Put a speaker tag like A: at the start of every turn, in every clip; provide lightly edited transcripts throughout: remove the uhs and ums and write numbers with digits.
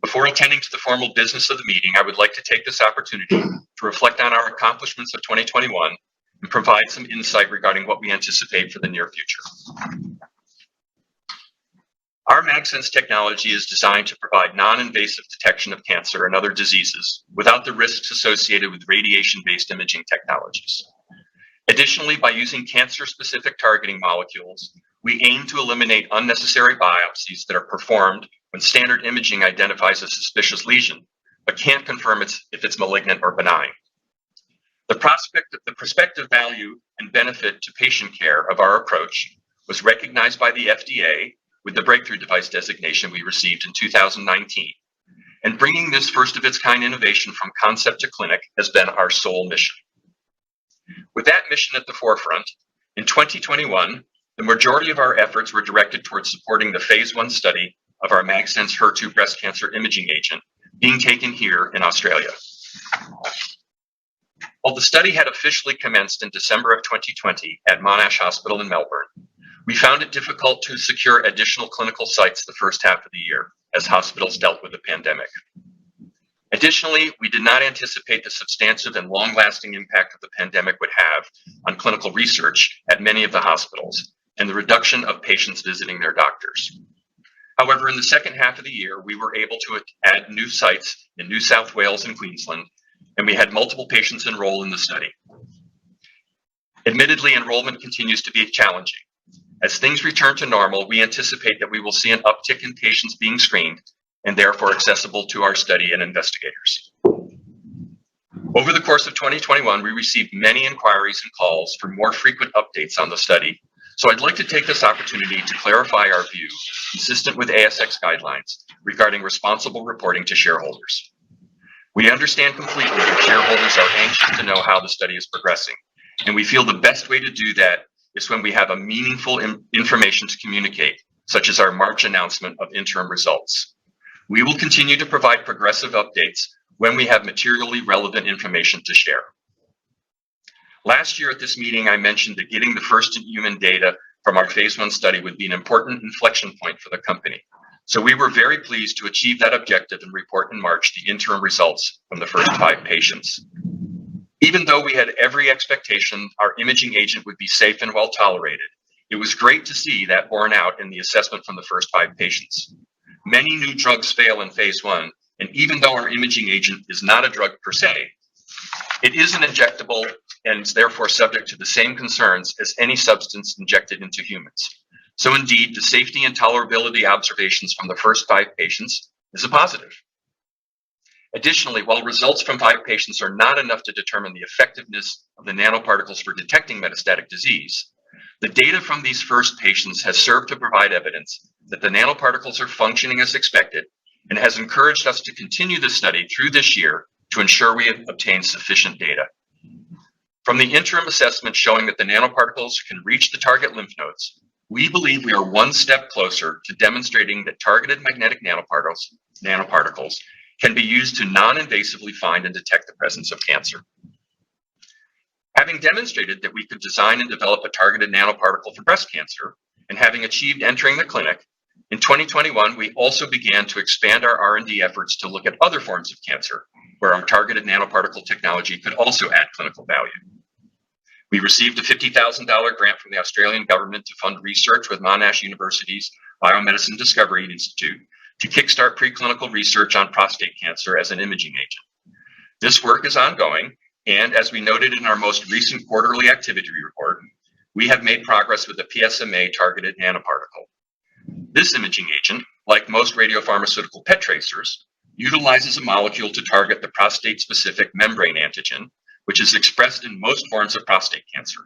A: Before attending to the formal business of the meeting, I would like to take this opportunity to reflect on our accomplishments of 2021 and provide some insight regarding what we anticipate for the near future. Our MagSense technology is designed to provide non-invasive detection of cancer and other diseases without the risks associated with radiation-based imaging technologies. Additionally, by using cancer-specific targeting molecules, we aim to eliminate unnecessary biopsies that are performed when standard imaging identifies a suspicious lesion, but can't confirm if it's malignant or benign. The prospective value and benefit to patient care of our approach was recognized by the FDA with the breakthrough device designation we received in 2019. And bringing this first-of-its-kind innovation from concept to clinic has been our sole mission. With that mission at the forefront, in 2021, the majority of our efforts were directed towards supporting the phase 1 study of our MagSense HER2 breast cancer imaging agent being taken here in Australia. While the study had officially commenced in December of 2020 at Monash Hospital in Melbourne, we found it difficult to secure additional clinical sites the first half of the year as hospitals dealt with the pandemic. Additionally, we did not anticipate the substantive and long-lasting impact of the pandemic would have on clinical research at many of the hospitals and the reduction of patients visiting their doctors. However, in the second half of the year, we were able to add new sites in New South Wales and Queensland, and we had multiple patients enroll in the study. Admittedly, enrollment continues to be challenging. As things return to normal, we anticipate that we will see an uptick in patients being screened and therefore accessible to our study and investigators. Over the course of 2021, we received many inquiries and calls for more frequent updates on the study, so I'd like to take this opportunity to clarify our view, consistent with ASX guidelines, regarding responsible reporting to shareholders. We understand completely that shareholders are anxious to know how the study is progressing, and we feel the best way to do that is when we have a meaningful information to communicate, such as our March announcement of interim results. We will continue to provide progressive updates when we have materially relevant information to share. Last year at this meeting, I mentioned that getting the first-in-human data from our phase 1 study would be an important inflection point for the company. So we were very pleased to achieve that objective and report in March the interim results from the first 5 patients. Even though we had every expectation our imaging agent would be safe and well tolerated, it was great to see that borne out in the assessment from the first 5 patients. Many new drugs fail in phase 1, and even though our imaging agent is not a drug per se, it is an injectable and is therefore subject to the same concerns as any substance injected into humans. So indeed, the safety and tolerability observations from the first 5 patients is a positive. Additionally, while results from 5 patients are not enough to determine the effectiveness of the nanoparticles for detecting metastatic disease, the data from these first patients has served to provide evidence that the nanoparticles are functioning as expected and has encouraged us to continue the study through this year to ensure we have obtained sufficient data. From the interim assessment showing that the nanoparticles can reach the target lymph nodes, we believe we are one step closer to demonstrating that targeted magnetic nanoparticles can be used to non-invasively find and detect the presence of cancer. Having demonstrated that we could design and develop a targeted nanoparticle for breast cancer, and having achieved entering the clinic, in 2021, we also began to expand our R&D efforts to look at other forms of cancer, where our targeted nanoparticle technology could also add clinical value. We received a $50,000 grant from the Australian government to fund research with Monash University's Biomedicine Discovery Institute to kickstart preclinical research on prostate cancer as an imaging agent. This work is ongoing, and as we noted in our most recent quarterly activity report, we have made progress with the PSMA targeted nanoparticle. This imaging agent, like most radiopharmaceutical PET tracers, utilizes a molecule to target the prostate-specific membrane antigen, which is expressed in most forms of prostate cancer.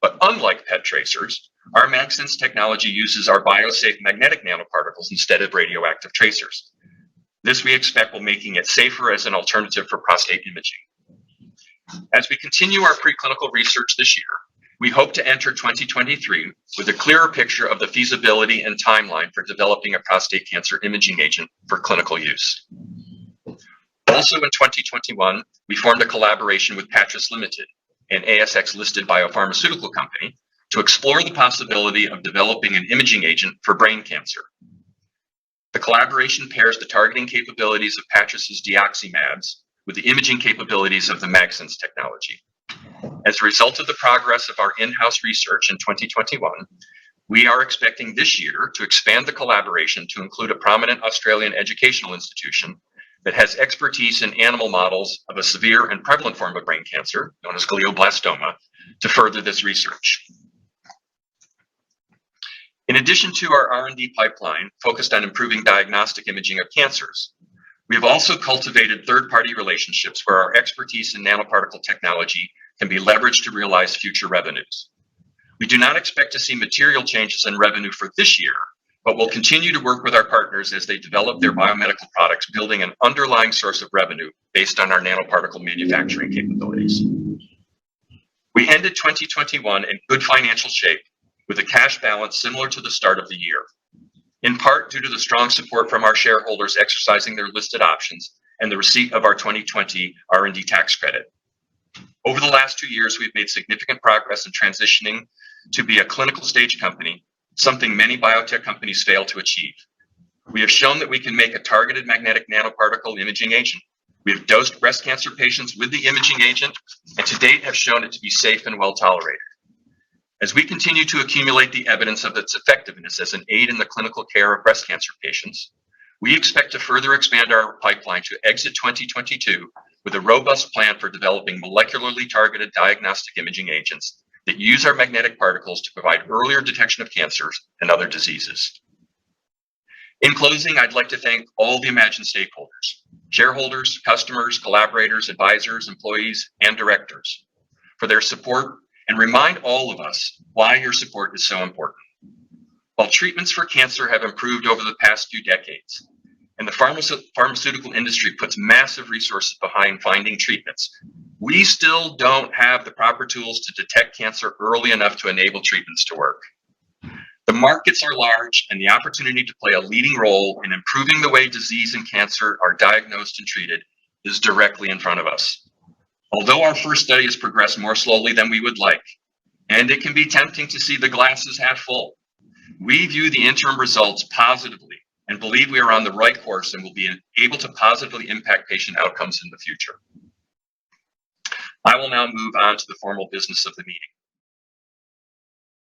A: But unlike PET tracers, our MagSense technology uses our biosafe magnetic nanoparticles instead of radioactive tracers. This we expect will making it safer as an alternative for prostate imaging. As we continue our preclinical research this year, we hope to enter 2023 with a clearer picture of the feasibility and timeline for developing a prostate cancer imaging agent for clinical use. Also in 2021, we formed a collaboration with Patras Limited, an ASX-listed biopharmaceutical company, to explore the possibility of developing an imaging agent for brain cancer. The collaboration pairs the targeting capabilities of Patris's deoxymabs with the imaging capabilities of the MagSense technology. As a result of the progress of our in-house research in 2021, we are expecting this year to expand the collaboration to include a prominent Australian educational institution that has expertise in animal models of a severe and prevalent form of brain cancer, known as glioblastoma, to further this research. In addition to our R&D pipeline focused on improving diagnostic imaging of cancers, we have also cultivated third-party relationships where our expertise in nanoparticle technology can be leveraged to realize future revenues. We do not expect to see material changes in revenue for this year, but we'll continue to work with our partners as they develop their biomedical products, building an underlying source of revenue based on our nanoparticle manufacturing capabilities. We ended 2021 in good financial shape with a cash balance similar to the start of the year, in part due to the strong support from our shareholders exercising their listed options and the receipt of our 2020 R&D tax credit. Over the last 2 years, we've made significant progress in transitioning to be a clinical stage company, something many biotech companies fail to achieve. We have shown that we can make a targeted magnetic nanoparticle imaging agent. We have dosed breast cancer patients with the imaging agent, and to date have shown it to be safe and well tolerated. As we continue to accumulate the evidence of its effectiveness as an aid in the clinical care of breast cancer patients, we expect to further expand our pipeline to exit 2022 with a robust plan for developing molecularly targeted diagnostic imaging agents that use our magnetic particles to provide earlier detection of cancers and other diseases. In closing, I'd like to thank all the Imagine stakeholders, shareholders, customers, collaborators, advisors, employees, and directors for their support, and remind all of us why your support is so important. While treatments for cancer have improved over the past few decades, and the pharmaceutical industry puts massive resources behind finding treatments, we still don't have the proper tools to detect cancer early enough to enable treatments to work. The markets are large, and the opportunity to play a leading role in improving the way disease and cancer are diagnosed and treated is directly in front of us. Although our first study has progressed more slowly than we would like, and it can be tempting to see the glasses half full, we view the interim results positively and believe we are on the right course and will be able to positively impact patient outcomes in the future. I will now move on to the formal business of the meeting.